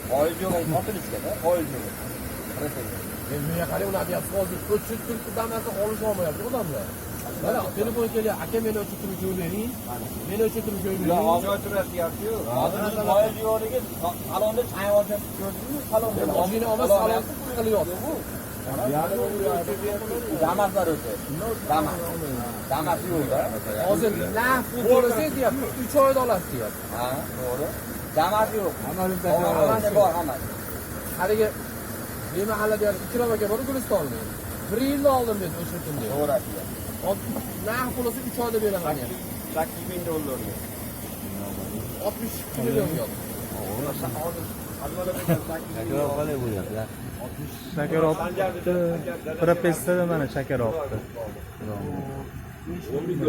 Foiz yo'q, sotilishgada foiz yo'q. Menga qarang, ular deyapti, hozir ko'chib turibdi, damasini olish olmayapti odamlar. Mana telefon kelyapti, aka meni o'chirtirib ko'y bering. Meni o'chirtirib ko'y bering. Hozir o'tirib deyapti-yu. Hozir foiz yo'qligi salonda chang olib ko'rdingmi? Salonda Mashina olmas, salonni qilyapti bu. Damaslar o'zi. Damas yo'qda. Hozir naf pul to'lasangiz deyapti, 3 oyda olasiz deyapti. Ha, to'g'ri. Damas yo'q. Hammasi bor, hammasi. Haligi mahallada 2 aka bor, Gulistonni. 1 yilda oldim dedi o'sha kunda. To'g'ri aytyapti. Hozir naf pulisi 3 oyda beraman deyapti. $8,000. 62 million yo'q. Shakar olibdi. Propiskada mana shakar olibdi.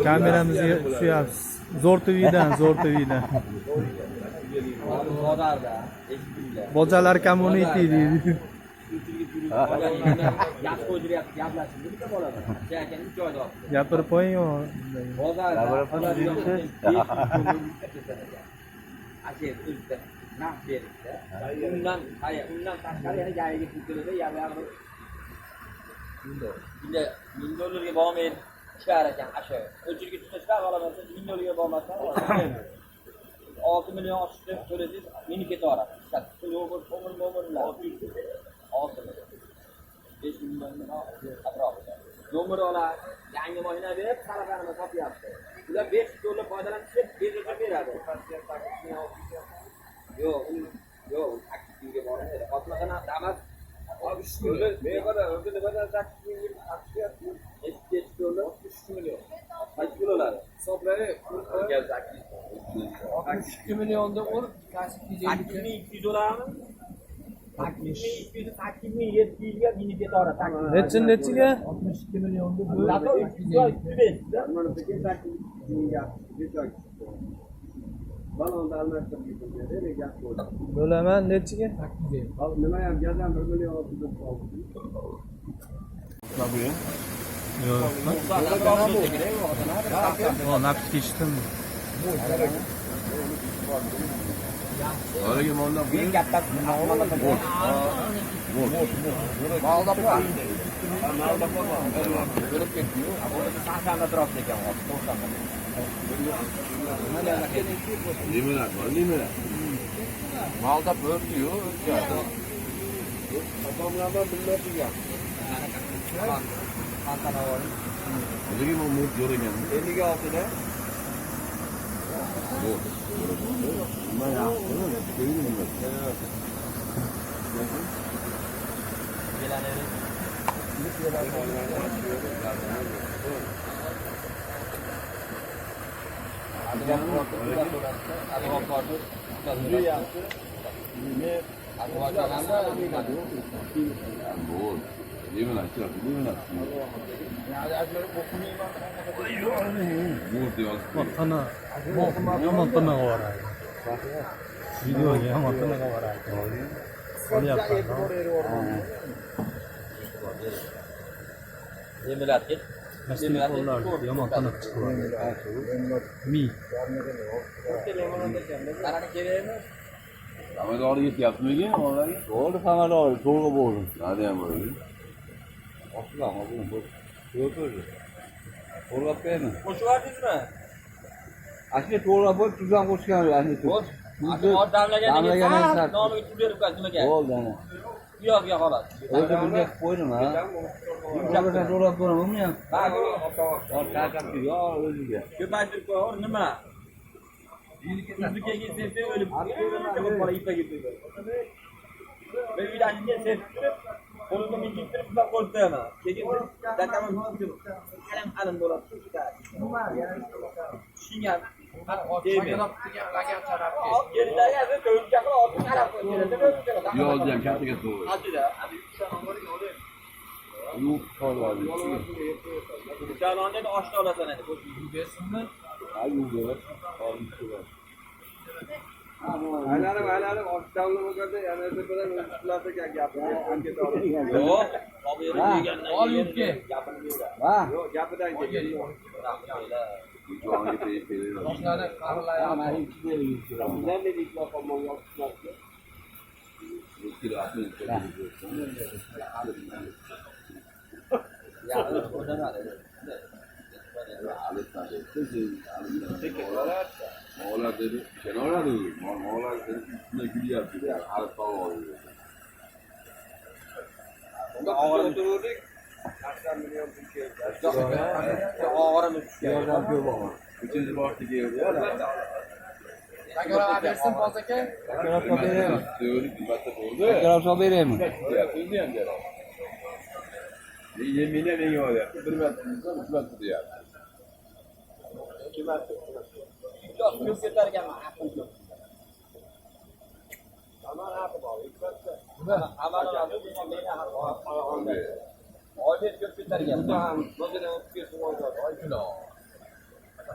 Kameramizga tushyapsiz. Zo'r TVdan. Bozorda, eshitdinglar. Bojalar community deydi. Gap qo'ydiryapti, gaplashib bitta bo'ladi. Akani 3 oyda oldi. Gapirib qo'ying-ku. Bozorda. Aka o'zida naf beribdi. Undan tashqari yana gayiga pul to'ladi, yarmi. Endi $1000 bormaydi. Ishlar ekan asha. O'chirga tutishlar olaman, $1000 bormasdan olaman. 6 million oshdi to'lasangiz meni ketaveradi. Yo'q, o'mir-mo'mirlar. 6 million. 5 milliondan atrofida. Nomer olar, yangi mashina berib, talabani sotyapti. Ular $5 foydalanishib, bezakka beradi. Yo'q, taksiga boradi. Otmag'ana damas. Abi shukr. Mevada o'zi nimadan taksiga aksiyasi? $3 million. Qancha pul oladi? Hisoblaylik. 62 millionda urib, kasb $8,200 olarmi? 8,200, 8,700 ga meni ketaveradi. Nechiga? 62 millionda Balonda almashtirib ketdi, gap bo'ldi. Bo'laman nechiga? Nima ham gazdan 1 million olib qoldi. Yo'q, naqd kechdim. Haliga moldan Eng katta Malda bor. Bo'lib ketdi-yu. Buni 80 atrofida ekan, 90 da. Nimalar? Malda bo'ldi-yu. Odamlardan bilmaydigan. Qantana bor. Haliga mol yo'q ekan. 56 da. Nima yaptı? Ko'yinmi? Tana, yomon tanaga boradi. Videoga yomon tanaga boradi. Qo'lyapman. Demirlatga Yomon tana chiqadi. Mi. qarani kerakmi? Samadori yetyaptimi? Onlarga? Bo'ldi, samadori, to'g'ri bo'ldi. Hadi ham bo'ldi. Oshlar hozir bu. Yo'q-ku. To'g'rilab qo'yaymi? Qo'shib yordingizmi? Ashli to'g'rilab bo'lib, tuzdan qo'shgan, ashli. Damlaganiga nomiga tuz berib qo'yasiz nimaga? Bo'ldi ana. Yo'q, xolos. O'zi bunga qilib qo'ydim ha. Bunga to'g'rilab qo'yaman ham. Ha, Qarqabdi, yo o'ziga. ko'paytirib qo'y, nima? Tuzniki kelsa o'lib. Bola ipaga qo'ydi. Bir uylanishga septirib, qo'limda minjiktirib uzoq qo'ydim. Keyin dakamni alam bo'ladi. Tushungan. Yo'lda ham kattaga to'g'ri. Yo'q, qoladi. Jalonda oshni olasan endi. Ayuber. Aylanib oshdan bo'lganda yana bilan ularga gapirib Yo'q, ol yurtga. Ha? Yo'q, gapidan kelgan. Jo'nga tegib. Boshlari qarilayapti. Bizdan dedik, qolmoq yo'q. kilo asli. Ya, ko'rdan ada. Alis tadi. Mola dedi. Kenara dedi. Mola dedi. Ne gidiyor dedi. Alis falan. Unda og'irimiz turdik. 80 million pul og'irimiz tushgan. Üçüncü baktı geldi. Takara bersin Boz aka. Kakarab beraymi? Söyledik kıymetli oldu. Kakarab solib beraymi? Ya bilmiyorum der. Yemine ne yiyor ya? Bir metre, 3 metre diyor. 2 marta. Yo'q, ko'p ketarganman, aql yo'q. Aman aql bor, 2 marta. Aman aql bor, meni aql bor. Oyda ko'p ketarganman. Bunda ham o'zini o'tga suvoydi, oy kilo.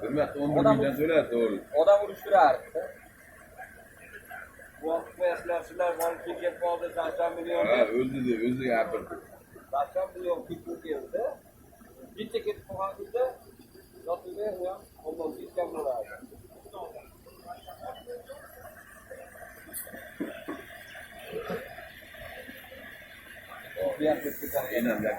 Bir metre 11 milyon söyler doğru. Odam urushtirardi. Bu vaqtda sizlar bor kelgan qoldi 80 million. Ha öldü yapırdı. 80 million ketib keldi. Bitta ketib qolganda yotibda u ham qo'ldan ketgan bo'ladi. Bu yer ketib Aynen ya.